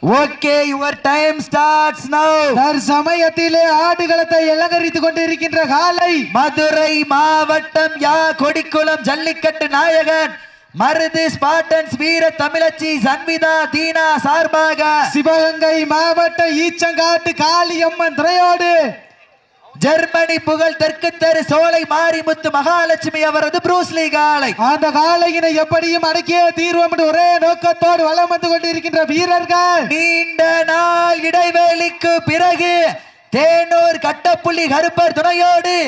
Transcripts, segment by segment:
Okay, your time starts நவ. தற்சமயத்திலே ஆடுகளத்தை அலங்கரித்துக் கொண்டிருக்கின்ற காலை மதுரை மாவட்டம் யா கொடிக்குளம் ஜல்லிக்கட்டு நாயகன் மருது ஸ்பாட்டன்ஸ் வீர தமிழச்சி சன்விதா தீனா சார்பாக சிவகங்கை மாவட்ட ஈச்சங்காட்டு காளியம்மன் துறையோடு ஜெர்மனி புகழ் தெற்கு தெரு சோலை மாரிமுத்து மகாலட்சுமி அவரது புரூஸ்லி காலை. அந்த காலையினை எப்படியும் அடக்கிய தீர்வோம் என்று ஒரே நோக்கத்தோடு வலம் வந்து கொண்டிருக்கின்ற வீரர்கள் நீண்ட நாள் இடைவேளைக்கு பிறகு தேனூர் கட்டப்புள்ளி கருப்பர் துணையோடு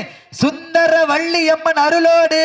சுந்தர வள்ளியம்மன் அருளோடு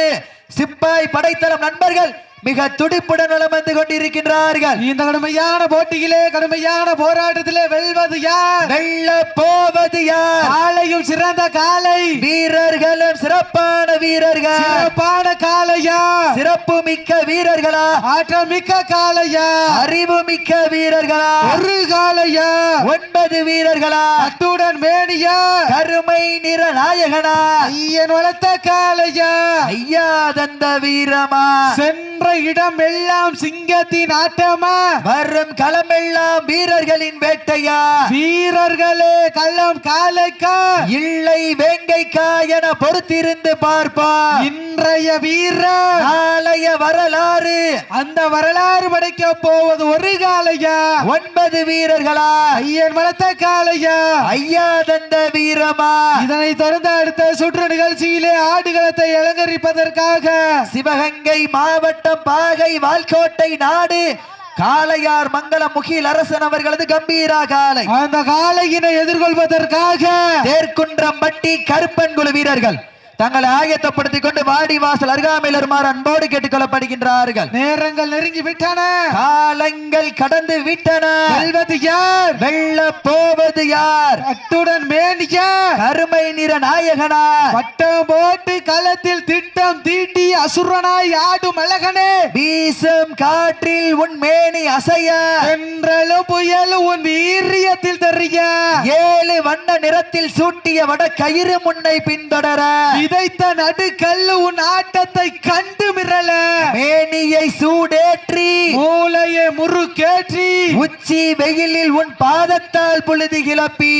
சிப்பாய் படைத்தளம் நண்பர்கள் மிக துடிப்புடன் வலம் வந்து கொண்டிருக்கின்றார்கள். இந்த கடுமையான போட்டியிலே கடுமையான போராட்டத்திலே வெல்வது யார், வெல்ல போவது யார்? காலையும் சிறந்த காலை, வீரர்களும் சிறப்பான வீரர்கள். சிறப்பான காலையா, சிறப்பு மிக்க வீரர்களா, ஆற்றல் மிக்க காலையா, அறிவு மிக்க வீரர்களா, ஒரு காலையா, 9 வீரர்களா, அத்துடன் மேனியா, கருமை நிற நாயகனா, ஐயன் வளர்த்த காலையா, ஐயா தந்த வீரமா, சென்ற இடம் எல்லாம் சிங்கத்தின் ஆட்டமா, வரும் களமெல்லாம் வீரர்களின் வேட்டையா, வீரர்களே கள்ளம் காலைக்கா இல்லை வேங்கைக்கா என பொறுத்திருந்து பார்ப்பார். இன்றைய வீரர் நாளைய வரலாறு, அந்த வரலாறு படைக்க போவது ஒரு காலையா, 9 வீரர்களா, ஐயன் வளர்த்த காலையா, ஐயா தந்த வீரமா. இதனை தொடர்ந்து அடுத்த சுற்று நிகழ்ச்சியிலே ஆடுகளத்தை அலங்கரிப்பதற்காக சிவகங்கை மாவட்டம் பாகை வால்கோட்டை நாடு காளையார் மங்கலம் முகில் அரசன் அவர்களது கம்பீரா காலை. அந்த காளையினை எதிர்கொள்வதற்காக தேர்குன்றம் பட்டி கருப்பன் குழு வீரர்கள் தங்களை ஆயத்தப்படுத்திக் கொண்டு வாடி வாசல் அருகாமையில் வருமாறு அன்போடு கேட்டுக் கொள்ளப்படுகின்றார்கள். நேரங்கள் நெருங்கி விட்டன, காலங்கள் கடந்து விட்டன. வெல்வது யார், வெல்ல போவது யார்? அத்துடன் மேனியா, கருமை நிற நாயகனா, வட்டம் போட்டு களத்தில் திட்டம் தீட்டி அசுரனாய் ஆடும் அழகனே, வீசும் காற்றில் உன் மேனி அசைய, என்றலும் புயலும் உன் வீரியத்தில் தெரிய, 7 வண்ண நிறத்தில் சூட்டிய வட கயிறு முன்னை பின்தொடர, விதைத்த நடுக்கல்லு உன் ஆட்டத்தை கண்டு மிரள, மேனியை சூடேற்றி மூளையை முறுக்கேற்றி, உச்சி வெயிலில் உன் பாதத்தால் புழுதி கிளப்பி,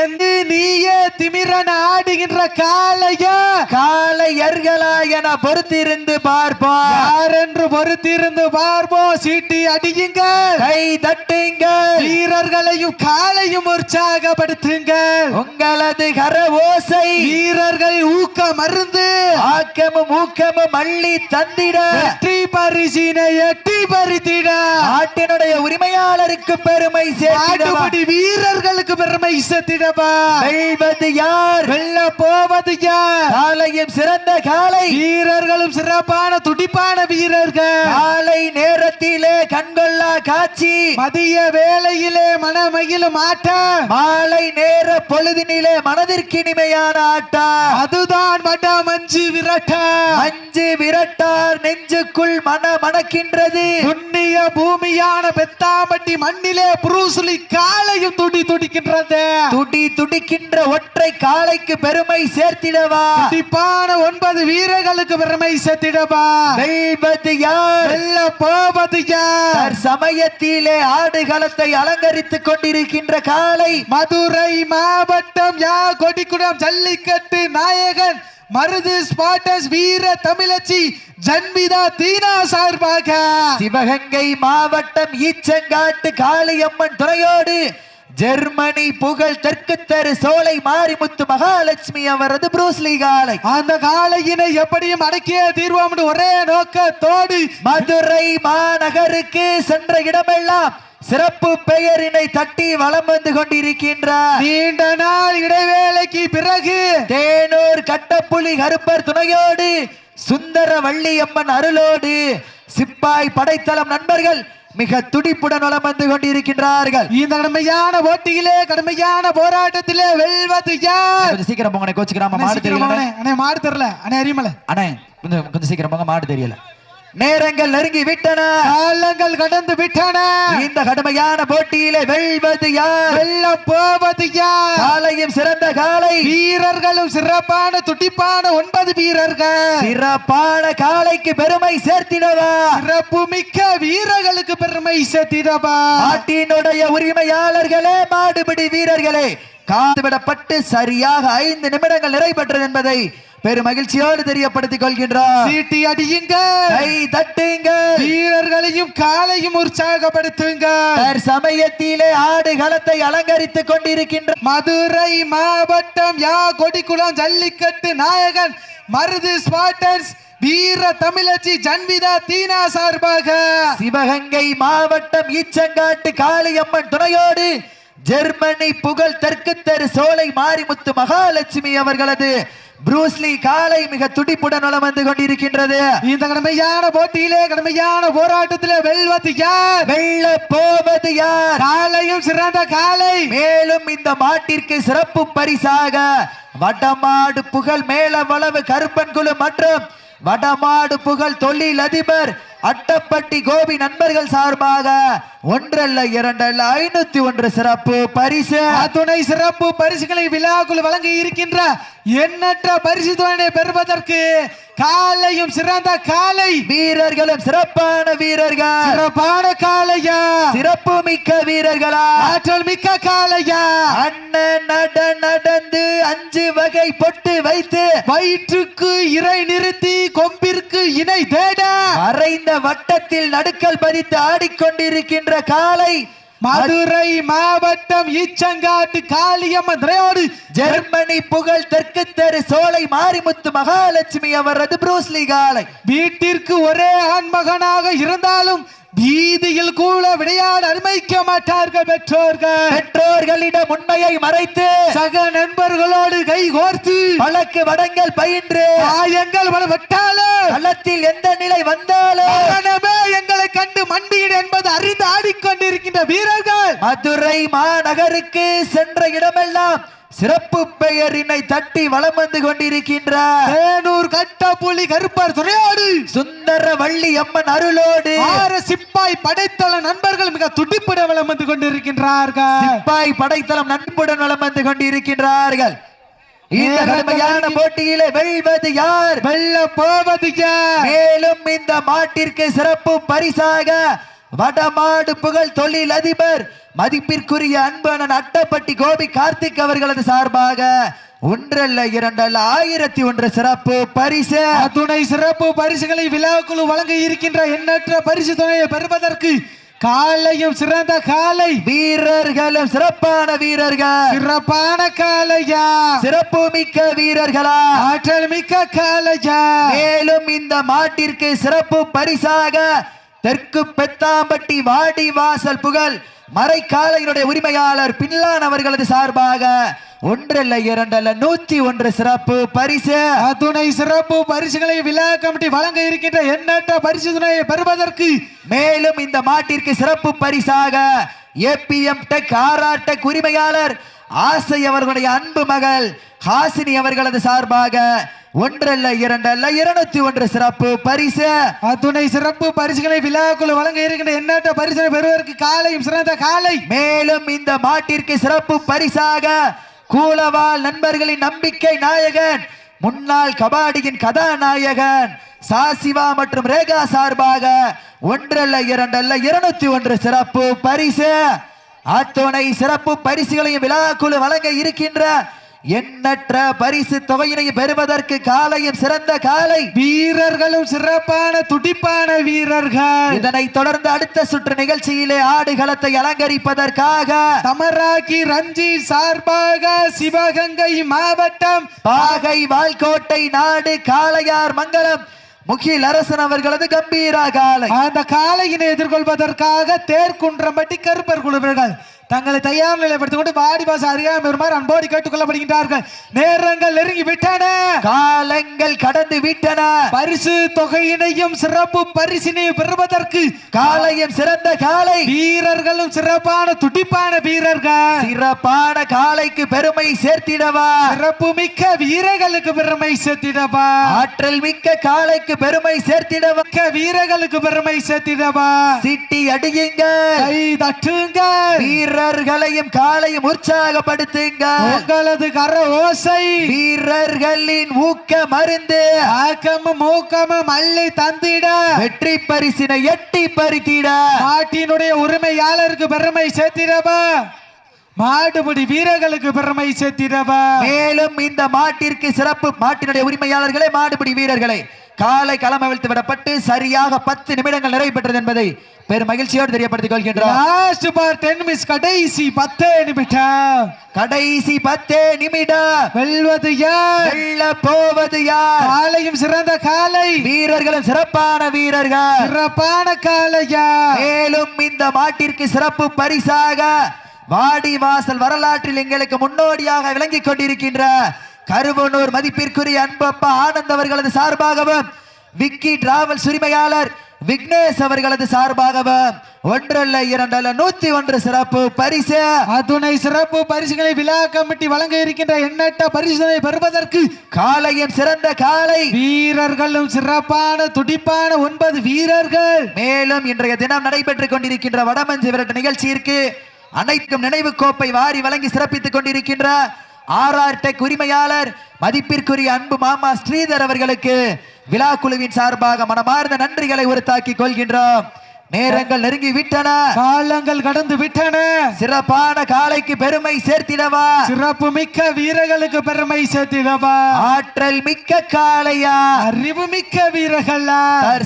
எந்து நீயே திமிரன ஆடுகின்ற காளையா, காளையர்களா என பொறுத்திருந்து பார்ப்போம். யார் என்று பொறுத்திருந்து பார்ப்போம். சீட்டி அடியுங்கள், கை தட்டுங்கள், வீரர்களையும் காலையும் உற்சாகப்படுத்துங்கள். உங்களது கர ஓசை வீரர்கள் ஊக்க மருந்து, ஆக்கமும் ஊக்கமும் அள்ளி தந்திட, வெற்றி பரிசினை எட்டி பறித்திட, நாட்டினுடைய உரிமையாளருக்கு பெருமை சேர்த்திடபடி, வீரர்களுக்கு பெருமை சேர்த்திடவா. வெல்வது யார், வெல்ல போவது யார்? காலையும் சிறந்த காலை, வீரர்களும் சிறப்பான துடிப்பான வீரர்கள். காலை நேரத்திலே கண்கொள்ளா காட்சி, மதிய வேளையிலே மனமகிழும் ஆட்டம், மாலை நேர பொழுதினிலே மனதிற்கினிமையான ஆட்டம். அதுதான் மட மஞ்சு விரட்டா. மஞ்சு விரட்டார் நெஞ்சுக்குள் மணக்கின்றது. புண்ணிய பூமியான பெத்தாம்பட்டி மண்ணிலே புரூஸ்லி காலையும் துடி துடிக்கின்றது. துடி துடிக்கின்ற ஒற்றை காலைக்கு பெருமை சேர்த்திடவா. துடிப்பான 9 வீரர்களுக்கு பெருமை சேர்த்திடவா. வெல்வது யார், வெல்ல போவது யார்? சமயத்திலே ஆடுகளத்தை அலங்கரித்துக் கொண்டிருக்கின்ற காலை மதுரை மாவட்டம் யா கொடிக்குளம் ஜல்லிக்கட்டு நாயகன் மருது ஸ்பாட்டன்ஸ் வீர தமிழச்சி சன்விதா தீனா சார்பாக சிவகங்கை மாவட்டம் ஈச்சங்காட்டு காளியம்மன் துணையோடு ஜெர்மனி புகழ் தெற்கு தெரு சோலை மாரிமுத்து மகாலட்சுமி அவரது புரூஸ்லி காலை. அந்த காலையினை எப்படியும் அடக்கிய தீர்வோம் என்று ஒரே நோக்கத்தோடு மதுரை மாநகருக்கு சென்ற இடமெல்லாம் சிறப்பு பெயரினை தட்டி வலம் வந்து கொண்டிருக்கின்றார். நீண்ட நாள் இடைவேளைக்கு பிறகு தேனூர் கட்டப்புலி கருப்பர் துணையோடு சுந்தர வள்ளியம்மன் அருளோடு சிப்பாய் படைத்தளம் நண்பர்கள் மிக துடிப்புடன் வலம் வந்து கொண்டிருக்கின்றார்கள். இந்த கடுமையான போட்டியிலே கடுமையான போராட்டத்திலே வெல்வது யார்? கொஞ்சம் சீக்கிரம் போங்க, கோச்சுக்கிறாம மாடு தெரியல. அண்ணே மாடு தெரியல, அண்ணே அறிமலை அண்ணே கொஞ்சம் சீக்கிரம் போங்க, மாடு தெரியல. நேரங்கள் நெருங்கி விட்டன, காலங்கள் கடந்து விட்டன. இந்த கடுமையான போட்டியிலே வெல்வது யார், வெல்ல போவது யார்? காலையும் சிறந்த காலை, வீரர்களும் சிறப்பான துடிப்பான 9 வீரர்கள். சிறப்பான காலைக்கு பெருமை சேர்த்திடவா, சிறப்பு மிக்க வீரர்களுக்கு பெருமை சேர்த்திடவா. நாட்டினுடைய உரிமையாளர்களே, மாடுபிடி வீரர்களே, காதுவிடப்பட்டு சரியாக 5 நிமிடங்கள் நிறைவேற்றது என்பதை பெரும் மகிழ்ச்சியோடு தெரியப்படுத்திக் கொள்கின்றார். சீட்டி அடியுங்கள், கை தட்டுங்கள், வீரர்களையும் காலையும் உற்சாகப்படுத்துங்க. சமயத்திலே ஆடுகளத்தை அலங்கரித்துக் கொண்டிருக்கின்ற மதுரை மாவட்டம் யா கொடிக்குளம் ஜல்லிக்கட்டு நாயகன் மருது ஸ்பாட்டர்ஸ் வீர தமிழச்சி ஜன்விதா தீனா சார்பாக சிவகங்கை மாவட்டம் ஈச்சங்காட்டு காளியம்மன் துணையோடு ஜெர்மனி புகழ் தெற்கு தெரு சோலை மாரிமுத்து மகாலட்சுமி அவர்களது புரூஸ்லி காலை மிக துடிப்புடன் வலம் வந்து கொண்டிருக்கின்றது. இந்த கடுமையான போட்டியிலே, கடுமையான போராட்டத்திலே வெல்வது யார், வெல்ல போவது யார்? காலையும் சிறந்த காலை. மேலும் இந்த மாட்டிற்கு சிறப்பு பரிசாக வடமாடு புகழ் மேல வளவு கருப்பன் குழு மற்றும் வடமாடு புகழ் தொழில் அதிபர் அட்டப்பட்டி கோபி நண்பர்கள் சார்பாக 1 அல்ல 2 அல்ல 501 சிறப்பு பரிசு, துணை சிறப்பு பரிசுகளை விழாக்குள் வழங்கி இருக்கின்ற எண்ணற்ற பரிசு தொகையை பெறுவதற்கு காலையும் சிறந்த காலை, வீரர்களும் சிறப்பான வீரர்கள், சிறப்பான காலையா, சிறப்பு மிக்க வீரர்களா, ஆற்றல் மிக்க காலையா, அண்ணன் நடந்து 5 வகை பொட்டு வைத்து வயிற்றுக்கு இறை நிறுத்தி கொம்பிற்கு இணை தேட மறைந்த வட்டத்தில் நடுக்கல் பதித்து ஆடிக்கொண்டிருக்கின்ற காலை மதுரை மாவட்டம் ஈச்சங்காட்டு காளியம்மன் துணையோடு ஜெர்மனி புகழ் தெற்கு தெரு சோலை மாரிமுத்து மகாலட்சுமி அவரது புரூஸ்லி காலை. வீட்டிற்கு ஒரே ஆண்மகனாக இருந்தாலும் வீதியில் கூட விளையாட அனுமதிக்க மாட்டார்கள் பெற்றோர்கள். பெற்றோர்களிடம் உண்மையை மறைத்து சக நண்பர்களோடு கை கோர்த்து வழக்கு வடங்கள் பயின்று காயங்கள் வட்டாலும் களத்தில் எந்த நிலை வந்தாலும் மரணமே எங்களை கண்டு மண்டியிடு என்பது அறிந்து ஆடிக்கொண்டிருக்கின்ற வீரர்கள் மதுரை மாநகருக்கு சென்ற இடமெல்லாம் சிறப்பு பெயரினை தட்டி வலம் வந்து கொண்டிருக்கின்ற தேனூர் கட்டப்புலி கருப்பர் துணையோடு சுந்தர வள்ளி அம்மன் அருளோடு சிப்பாய் படைத்தள நண்பர்கள் மிக துடிப்புட வலம் வந்து கொண்டிருக்கின்றார்கள். சிப்பாய் படைத்தளம் நண்புடன் வலம் வந்து கொண்டிருக்கின்றார்கள். இந்த கடுமையான போட்டியிலே வெல்வது யார், வெல்ல போவது யார்? மேலும் இந்த மாட்டிற்கு சிறப்பு பரிசாக வடமாடு புகழ் தொழில் அதிபர் மதிப்பிற்குரிய அன்பனன் அட்டப்பட்டி கோபி கார்த்திக் அவர்களது சார்பாக 1 அல்ல 2 அல்ல 1001 சிறப்பு பரிசு, துணை சிறப்பு பரிசுகளை விழாக்குழு வழங்க இருக்கின்ற எண்ணற்ற பரிசு துணையை பெறுவதற்கு காலையும் சிறந்த காலை, வீரர்களும் சிறப்பான வீரர்கள், சிறப்பான காலையா, சிறப்பு மிக்க வீரர்களா, ஆற்றல் மிக்க காலையா. மேலும் இந்த மாட்டிற்கு சிறப்பு பரிசாக தெற்கு பெத்தாம்பட்டி வாடி வாசல் புகழ் மறைக்காலையினுடைய உரிமையாளர் பின்லான் அவர்களது சார்பாக 1 அல்ல 2 அல்ல 101 சிறப்பு பரிசு, துணை சிறப்பு பரிசுகளை விழா கமிட்டி வழங்க இருக்கின்ற எண்ணற்ற பரிசு துணையை பெறுவதற்கு மேலும் இந்த மாட்டிற்கு சிறப்பு பரிசாக ஏபிஎம் டெக் ஆர்ஆர் டெக் உரிமையாளர் ஆசை அவர்களுடைய அன்பு மகள் ஹாசினி அவர்களது சார்பாக 1 அல்ல 2 அல்ல 201 சிறப்பு பரிசு, துணை சிறப்பு பரிசுகளை விழாக்குழு வழங்க இருக்கின்ற எண்ணற்ற பரிசனை பெறுவதற்கு காலையும் சிறந்த காலை. மேலும் இந்த மாட்டிற்கு சிறப்பு பரிசாக கூலவால் நண்பர்களின் நம்பிக்கை நாயகன் முன்னாள் கபாடியின் கதாநாயகன் சாசிவா மற்றும் ரேகா சார்பாக 1 அல்ல 2 அல்ல 201 சிறப்பு பரிசு, அத்துணை சிறப்பு பரிசுகளையும் விழாக்குழு வழங்க இருக்கின்ற எண்ணற்ற பரிசு தொகையினை பெறுவதற்கு காலையும் சிறந்த காலை, வீரர்களும் சிறப்பான துடிப்பான வீரர்கள். இதனைத் தொடர்ந்து அடுத்த சுற்று நிகழ்ச்சியிலே ஆடுகளத்தை அலங்கரிப்பதற்காக தமராக்கி ரஞ்சி சார்பாக சிவகங்கை மாவட்டம் பாகை வால்கோட்டை நாடு காளையார் மங்கலம் முகில் அரசன் அவர்களது கம்பீர காலை. அந்த காளையினை எதிர்கொள்வதற்காக தேர்குன்றம்பட்டி கருப்பர் குழுவினர்கள் தங்களை தயார் நிலைப்படுத்திக் கொண்டு வாடி பாச அருகாமல் வருமாறு அன்போடு கேட்டுக்கொள்ளப்படுகின்றார்கள். நேரங்கள் நெருங்கி விட்டன, காலங்கள் கடந்து விட்டன. பரிசு தொகையினையும் சிறப்பு பரிசினையும் பெறுவதற்கு காலையும் சிறந்த காலை, வீரர்களும் சிறப்பான துடிப்பான வீரர்கள். சிறப்பான காலைக்கு பெருமை சேர்த்திடவா, சிறப்பு மிக்க வீரர்களுக்கு பெருமை சேர்த்திடவா, ஆற்றல் மிக்க காலைக்கு பெருமை சேர்த்திடவா, மிக்க வீரர்களுக்கு பெருமை சேர்த்திடவா. சிட்டி அடியுங்கள், கை தட்டுங்கள், வீரர்களையும் காலையும் உற்சாகப்படுத்துங்க. உங்களது கர ஓசை வீரர்களின் ஊக்க மருந்து, ஆக்கமும் ஊக்கமும் அள்ளி தந்திட, வெற்றி பரிசினை எட்டி பறித்திட, நாட்டினுடைய உரிமையாளருக்கு பெருமை சேர்த்திடவா, மாடுபிடி வீரர்களுக்கு பெருமை சேர்த்திடவா. மேலும் இந்த மாட்டிற்கு சிறப்பு, மாட்டினுடைய உரிமையாளர்களே மாடுபிடி வீரர்களே காலை களமவிழ்த்து விடப்பட்டு சரியாக 10 நிமிடங்கள் நிறைவு பெற்றது என்பதை பெரும் மகிழ்ச்சியோடு தெரியப்படுத்திக் கொள்கின்றோம். லாஸ்ட் பார் 10 மினிட்ஸ், கடைசி 10 நிமிடம், கடைசி 10 நிமிடம். வெல்வது யார், வெல்ல போவது யார்? காலையும் சிறந்த காலை, வீரர்களும் சிறப்பான வீரர்கள், சிறப்பான காலையா. மேலும் இந்த மாட்டிற்கு சிறப்பு பரிசாக வாடிவாசல் வரலாற்றில் எங்களுக்கு முன்னோடியாக விளங்கிக் கொண்டிருக்கின்ற கருவனூர் மதிப்பிற்குரிய அன்பப்பா ஆனந்த் அவர்களது சார்பாகவும், விக்கி டிராவல்ஸ் உரிமையாளர் விக்னேஷ் அவர்களது சார்பாகவும் 1 அல்ல 2 அல்ல 101 சிறப்பு பரிசு, அத்துணை சிறப்பு பரிசுகளை விழா கமிட்டி வழங்க இருக்கின்ற எண்ணற்ற பரிசுகளை பெறுவதற்கு காலையும் சிறந்த காலை, வீரர்களும் சிறப்பான துடிப்பான 9 வீரர்கள். மேலும் இன்றைய தினம் நடைபெற்றுக் கொண்டிருக்கின்ற வடமஞ்சு விரட்டு நிகழ்ச்சியிற்கு அனைத்தும் நினைவு கோப்பை வாரி வழங்கி சிறப்பித்துக் கொண்டிருக்கின்ற ஆர்ஆர் டெக் உரிமையாளர் மதிப்பிற்குரிய அன்பு மாமா ஸ்ரீதர் அவர்களுக்கு விழா குழுவின் சார்பாக மனமார்ந்த நன்றிகளை உரித்தாக்கிக் கொள்கின்றோம். நேரங்கள் நெருங்கி விட்டன, காலங்கள் கடந்து விட்டன, சிறப்பான காலைக்கு பெருமை சேர்த்திடவா, சிறப்பு மிக்க வீரர்களுக்கு பெருமை சேர்த்திடவா, ஆற்றல் மிக்க காளையா, அறிவு மிக்க வீரர்களா,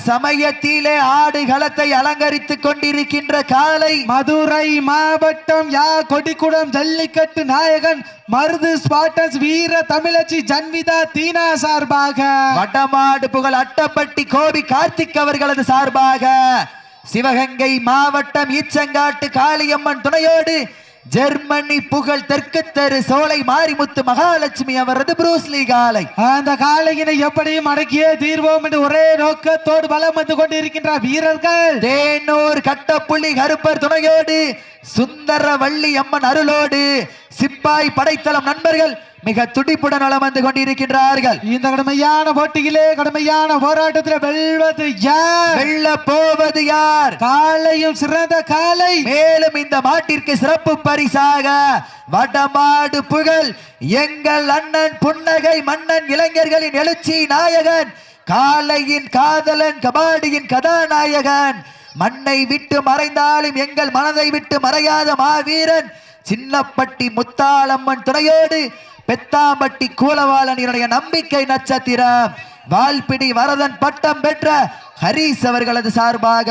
சமயத்திலே ஆடு களத்தை அலங்கரித்துக் கொண்டிருக்கின்ற காலை, மதுரை மாவட்டம் யா கொடிக்குடம் ஜல்லிக்கட்டு நாயகன் மருது ஸ்பாட்டஸ் வீர தமிழச்சி ஜன்விதா தீனா சார்பாக, வடமாடு புகழ் அட்டப்பட்டி கோபி கார்த்திக் அவர்களது சார்பாக, சிவகங்கை மாவட்டம் ஈச்சங்காட்டு காளியம்மன் துணையோடு ஜெர்மனி புகழ் தெற்கு தெரு சோலை மாரிமுத்து மகாலட்சுமி அவரது புரூஸ்லி காலை, அந்த காலையினை எப்படியும் அடக்கியே தீர்வோம் என்று ஒரே நோக்கத்தோடு பலம் வந்து கொண்டிருக்கின்ற வீரர்கள் தேனூர் கட்டப்புள்ளி கருப்பர் துணையோடு சுந்தர வள்ளி அம்மன் அருளோடு சிப்பாய் படைத்தளம் நண்பர்கள் மிக துடிப்புடன் வலம் வந்து கொண்டிருக்கின்றார்கள். இந்த கடுமையான போட்டியிலே கடுமையான போராட்டத்தில் வெல்வது யார், வெல்ல போவது யார்? காலையும் சிறந்த காலை, மேலும் இந்த மாட்டிற்கு சிறப்பு பரிசாக வடமாடு புகழ் எங்கள் அண்ணன் புன்னகை மன்னன் இளைஞர்களின் எழுச்சி நாயகன், காலையின் காதலன், கபாடியின் கதாநாயகன், மண்ணை விட்டு மறைந்தாலும் எங்கள் மனதை விட்டு மறையாத மாவீரன் சின்னப்பட்டி முத்தாளம்மன் துணையோடு பெத்தாம்பட்டி கூலவாளனினுடைய நம்பிக்கை நட்சத்திரம் வால்பிடி வரதன் பட்டம் பெற்ற ஹரிஸ் அவர்களது சார்பாக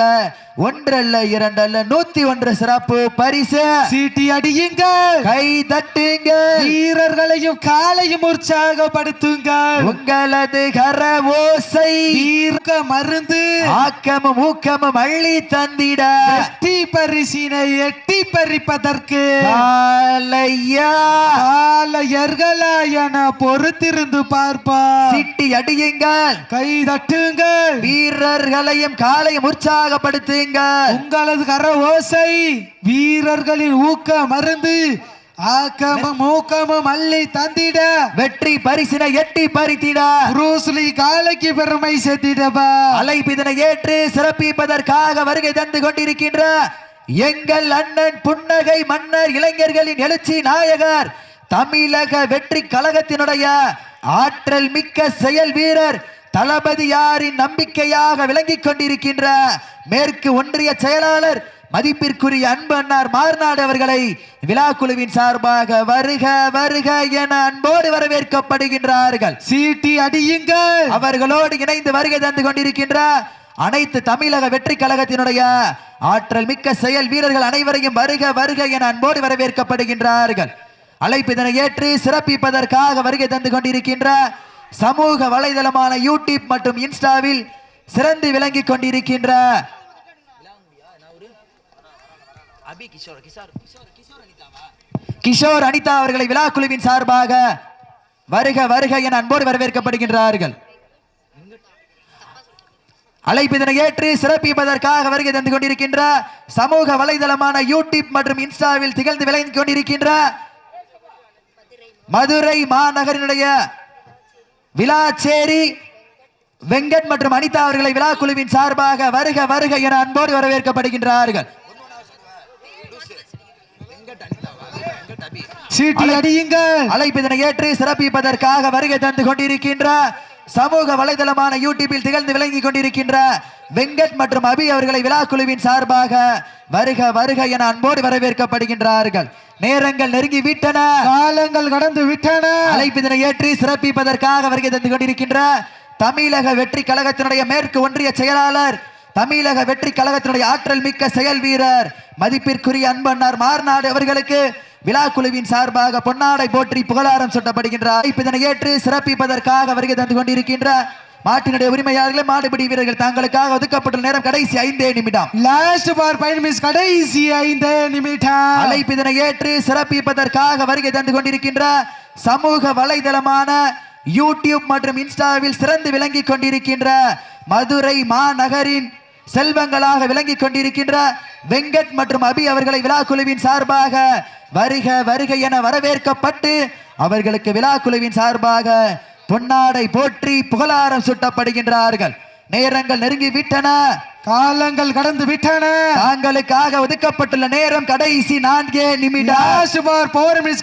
1 அல்ல 2 அல்ல 101 சிறப்பு பரிசு. சீட்டி அடியுங்கள், கை தட்டுங்கள், வீரர்களையும் காலையும் உற்சாகப்படுத்துங்கள். உங்களது கர ஓசை தீர்க்க மருந்து, ஆக்கமும் ஊக்கமும் அள்ளி தந்திட வெற்றி பரிசினை எட்டி பறிப்பதற்கு காலையா காலையர்களா என பொறுத்திருந்து பார்ப்பார். சிட்டி அடியுங்கள், கை தட்டுங்கள், வீரர்களையும் காலையும் உற்சாகப்படுத்துங்கள். உங்களது கர ஓசை வீரர்களின் ஊக்க மருந்து, ஆக்கமும் ஊக்கமும் அள்ளி தந்திட வெற்றி பரிசினை எட்டி பறித்திட புரூஸ்லி காலைக்கு பெருமை சேர்த்திடவா. அழைப்பிதனை ஏற்று சிறப்பிப்பதற்காக வருகை தந்து கொண்டிருக்கின்ற எங்கள் அண்ணன் புன்னகை மன்னர் இளைஞர்களின் எழுச்சி நாயகர், தமிழக வெற்றி கழகத்தினுடைய ஆற்றல் மிக்க செயல் வீரர், தளபதியாரின் நம்பிக்கையாக விளங்கிக் கொண்டிருக்கின்ற மேற்கு ஒன்றிய செயலாளர் மதிப்பிற்குரிய அன்பு அன்னார் மார்நாடு அவர்களை விழா குழுவின் சார்பாக வருக வருக என அன்போடு வரவேற்கப்படுகின்றார்கள். சீட்டி அடியுங்கள், அவர்களோடு இணைந்து வருகை தந்து கொண்டிருக்கின்ற அனைத்து தமிழக வெற்றி கழகத்தினுடைய ஆற்றல் மிக்க செயல் வீரர்கள் அனைவரையும் வருக வருக என அன்போடு வரவேற்கப்படுகின்றார்கள். அழைப்பிதனை ஏற்று சிறப்பிப்பதற்காக வருகை தந்து கொண்டிருக்கின்ற சமூக வலைதளமான யூடியூப் மற்றும் இன்ஸ்டாவில் சிறந்து விளங்கிக் கொண்டிருக்கின்ற கிஷோர் அனிதா அவர்களை விழா குழுவின் சார்பாக வருக வருக என அன்போடு வரவேற்கப்படுகின்றார்கள். அழைப்பிதனை ஏற்று சிறப்பிப்பதற்காக வருகை தந்து கொண்டிருக்கின்ற சமூக வலைதளமான யூடியூப் மற்றும் இன்ஸ்டாவில் திகழ்ந்து விளங்கிக் கொண்டிருக்கின்ற மதுரை மாநகரினுடைய விளாச்சேரி வெங்கட் மற்றும் அனிதா அவர்களை விழா குழுவின் சார்பாக வருக வருக என அன்போடு வரவேற்கப்படுகின்றார்கள். அழைப்பிதனை ஏற்று சிறப்பிப்பதற்காக வருகை தந்து கொண்டிருக்கின்ற சமூக வலைதளமான யூடியூபில் திகழ்ந்து விளங்கிக் கொண்டிருக்கின்ற வெங்கட் மற்றும் அபி அவர்களை விழா குழுவின் சார்பாக வருக வருக என அன்போடு வரவேற்கப்படுகின்றார்கள். நேரங்கள் நெருங்கி விட்டன, காலங்கள் கடந்து விட்டன. அழைப்பிதனை ஏற்று சிறப்பிப்பதற்காக வருகை தந்து கொண்டிருக்கின்ற தமிழக வெற்றி கழகத்தினுடைய மேற்கு ஒன்றிய செயலாளர், தமிழக வெற்றி கழகத்தினுடைய ஆற்றல் மிக்க செயல் வீரர், மதிப்பிற்குரிய அன்பண்ணார் மார்நாடு அவர்களுக்கு விழா குழுவின் சார்பாக பொன்னாடை போற்றி புகழாரம் சூட்டப்படுகின்றார். இதனை ஏற்று சிறப்பிப்பதற்காக வருகை தந்து கொண்டிருக்கின்ற மாட்டினுடைய உரிமையாளர்களே, மாடுபிடி வீரர்கள், தாங்களுக்காக ஒதுக்கப்பட்டுள்ள நேரம் கடைசி 5 நிமிடம். லாஸ்ட் பார் பைன் மிஸ் கடைசி 5 நிமிடம். அழைப்பிதனை ஏற்று சிறப்பிப்பதற்காக வருகை தந்து கொண்டிருக்கின்ற சமூக வலைதளமான யூடியூப் மற்றும் இன்ஸ்டாவில் சிறந்து விளங்கிக் கொண்டிருக்கின்ற மதுரை மாநகரின் செல்வங்களாக விளங்கிக் கொண்டிருக்கின்ற வெங்கட் மற்றும் அபி அவர்களை விழா குழுவின் சார்பாக வருக வருக என வரவேற்கப்பட்டு அவர்களுக்கு விழா குழுவின் சார்பாக பொன்னாடை போற்றி புகழாரம் சூட்டப்படுகின்றார்கள். நேரங்கள் நெருங்கி விட்டன, காலங்கள் கடந்து விட்டன. தாங்களுக்காக ஒதுக்கப்பட்டுள்ள நேரம் கடைசி 4 நிமிடம்.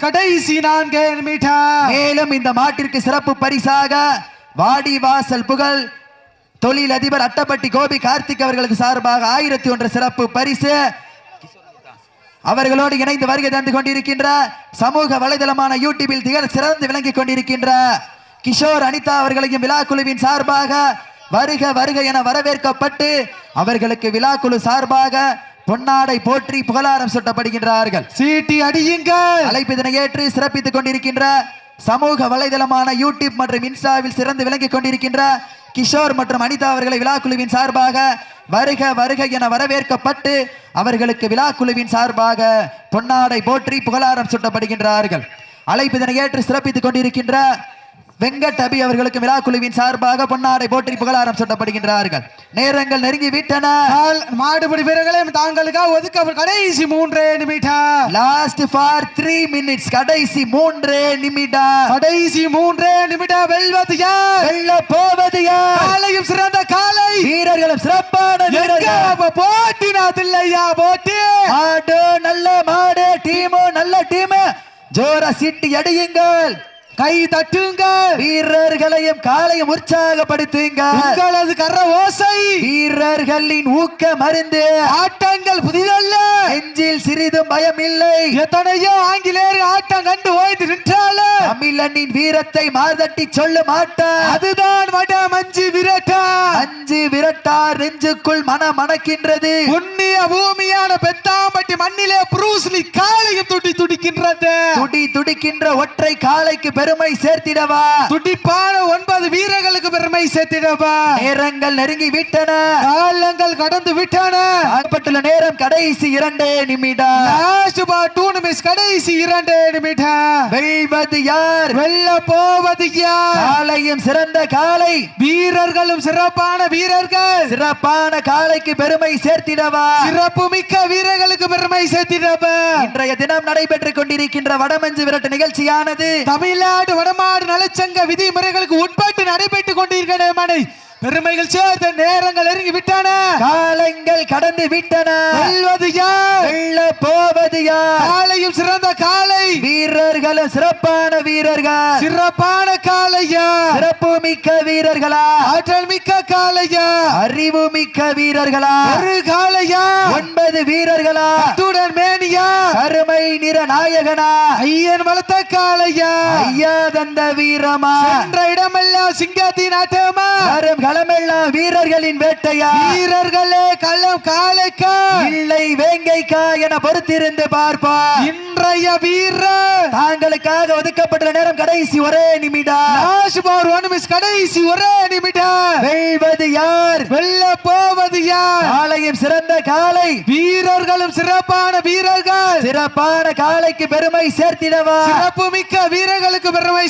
கடைசி 4 நிமிடம். மேலும் இந்த மாட்டிற்கு சிறப்பு பரிசாக வாடிவாசல் புகழ் தொழிலதிபர் அட்டப்பட்டி கோபி கார்த்திக் அவர்களுக்கு சார்பாக 1001 சிறப்பு பரிசு. அவர்களோடு இணைந்து வருகை தந்து கொண்டிருக்கின்ற சமூக வலைதளமான யூடியூபில் திகழ் சிறந்து விளங்கிக் கொண்டிருக்கின்ற கிஷோர் அனிதா அவர்களையும் விழா குழுவின் சார்பாக வருக வருக என வரவேற்கப்பட்டு அவர்களுக்கு விழா குழு சார்பாக பொன்னாடை போற்றி புகழாரம் சூட்டப்படுகின்றார்கள். சீட்டி அடியுங்கள். அழைப்பிதனை ஏற்று சிறப்பித்துக் கொண்டிருக்கின்ற சமூக வலைதளமான யூடியூப் மற்றும் இன்ஸ்டாவில் சிறந்து விளங்கிக் கொண்டிருக்கின்ற கிஷோர் மற்றும் அனிதா அவர்களை விழா குழுவின் சார்பாக வருக வருக என வரவேற்கப்பட்டு அவர்களுக்கு விழா குழுவின் சார்பாக பொன்னாடை போற்றி புகழாரம் சூட்டப்படுகின்றார்கள். அழைப்பிதனை ஏற்று சிறப்பித்துக் கொண்டிருக்கின்ற வெங்கட் அபி அவர்களுக்கு விழா குழுவின் சார்பாக பொன்னாடை போற்றி புகழாரம் சூட்டப்படுகின்றார்கள். நேரங்கள் நெருங்கி விட்டன, மாடுபிடி வீரர்களே, தாங்களுக்காக ஒதுக்கப்பட்ட கடைசி 3 நிமிடம். Last for 3 minutes. கடைசி 3 நிமிடம். கடைசி 3 நிமிடம். வெல்வது யார்? வெல்ல போவது யார்? காலையும் சிறந்த காலை, வீரர்களும் சிறப்பான வீரர்கள். போட்டினாதில்லையா போட்டி. மாடு நல்ல மாடு, டீமு நல்ல டீம். ஜோரா சிட்டி அடியுங்கள், கை தட்டுங்கள், வீரர்களையும் காலையும் உற்சாகப்படுத்துங்கள். உங்களது கர ஓசை வீரர்களின் ஊக்க மருந்து. ஆட்டங்கள் புதிதல்ல, நெஞ்சில் சிறிதும் பயம் இல்லை. எத்தனையோ ஆங்கிலேயர் ஆட்டம் கண்டு ஓய்ந்து நின்றாலும் தமிழனின் வீரத்தை மார்தட்டி சொல்லும் ஆட்டம் அதுதான் வட மஞ்சு விரட்டா. மஞ்சு விரட்டார் நெஞ்சுக்குள் மனக்கின்றது. புண்ணிய பூமியான பெத்தாம்பட்டி மண்ணிலே புரூஸ்லி காலையும் துடி துடிக்கின்றது. துடிக்கின்ற ஒற்றை காலைக்கு பெருமை சேர்த்திடவா, துடிப்பான 9 வீரர்களுக்கு பெருமை சேர்த்திடவா. நேரங்கள் நெருங்கி விட்டன, காலங்கள் கடந்து விட்டன. ஆகப்பட்டுள்ள நேரம் கடைசி 2 நிமிடம். லாஸ்ட் பார் 2 நிமிஷம். கடைசி 2 நிமிடம். வெல்வது யார்? வெல்ல போவது யார்? காலையும் சிறந்த காலை, வீரர்களும் சிறப்பான வீரர்கள். சிறப்பான காலைக்கு பெருமை சேர்த்திடவா, சிறப்பு மிக்க வீரர்களுக்கு பெருமை சேர்த்திடவா. இன்றைய தினம் நடைபெற்றுக் கொண்டிருக்கின்ற வடமஞ்சு விரட்டு நிகழ்ச்சியானது தமிழ்நாடு வடமாடு நலச்சங்க விதிமுறைகளுக்கு உட்பட்டு நடைபெற்றுக் கொண்டிருக்கிற பெருமைகள் சேர்த்த நேரங்கள் நெருங்கி விட்டன, காலங்கள் கடந்து விட்டன. வெல்வது யார்? வெல்ல போவது யார்? காலையும் சிறந்த காலை, வீரர்களும் சிறப்பான வீரர்கள். சிறப்பான காலையா? சிறப்பு மிக்க வீரர்களா? ஆற்றல் மிக்க காலையா? அறிவு மிக்க வீரர்களா? ஒரு காலையா? 9 வீரர்களா? அத்துடன் மேனியா? கருமை நிற நாயகனா ஐயன் வளர்த்த காளையா ஐயா தந்த வீரமா சென்ற இடமெல்லாம் சிங்கத்தின் ஆட்டமா வரும் களமெல்லாம் வீரர்களின் வேட்டையா வீரர்களே களம் காளைக்கா இல்லை வேங்கைக்கா என பொறுத்திருந்து பார்ப்பா இன்றைய வீரர் தாங்களுக்காக ஒதுக்கப்பட்ட நேரம் கடைசி ஒரே நிமிடம் லாஸ்ட் பவர் 1 மிஸ் கடைசி ஒரே நிமிடம் வெல்வது யார் வெல்ல போவது யார் காளையும் சிறந்த காளை வீரர்களும் சிறப்பான வீரர்கள் சிறப்பான காளைக்கு பெருமை சேர்த்திடவா சிறப்பு மிக்க வீரர்களுக்கு பெருமை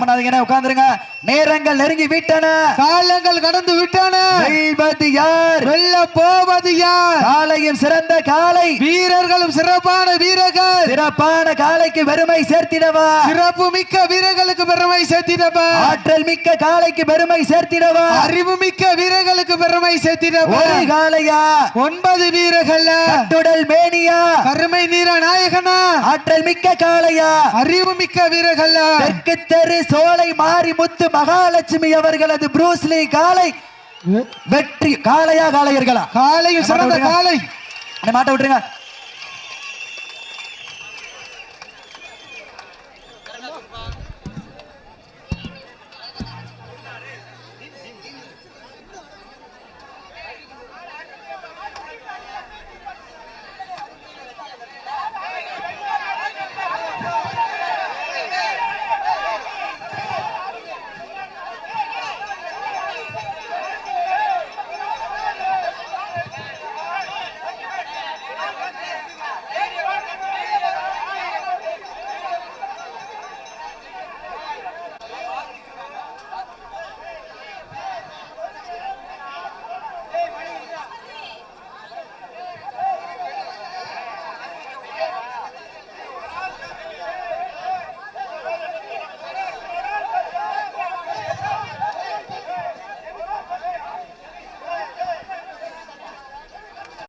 பண்ணாதீங்க உட்கார்ந்துருங்க நேரங்கள் நெருங்கி விட்டன காலங்கள் கடந்து விட்டன வெல்வது யார் வெல்ல போவது யார் காளையும் சிறந்த காளை வீரர்களும் சிறப்பான வீரர்கள் சிறப்பான காளைக்கு பெருமை சேர்த்திடவா சிறப்பு மிக்க வீரர்களுக்கு பெருமை சேர்த்திடவா ஆற்றல் மிக்க காளைக்கு பெருமை சேர்த்திடவா அறிவு மிக்க வீரர்களுக்கு பெருமை சேர்த்திடவா ஒரு காளையா 9 வீரர்கள் கட்டுடல் மேனியா கருமை நீர நாயகனா ஆற்றல் மிக்க காளையா அறிவு மிக்க வீரர்கள் தெற்கு தெரு சோலை மாறி முத்து மகாலட்சுமி அவர்களது ப்ரூஸ்லி காளை வெற்றி காளையா காளையர்களா காளையும் சிறந்த காளை மாட்ட விட்டுருங்க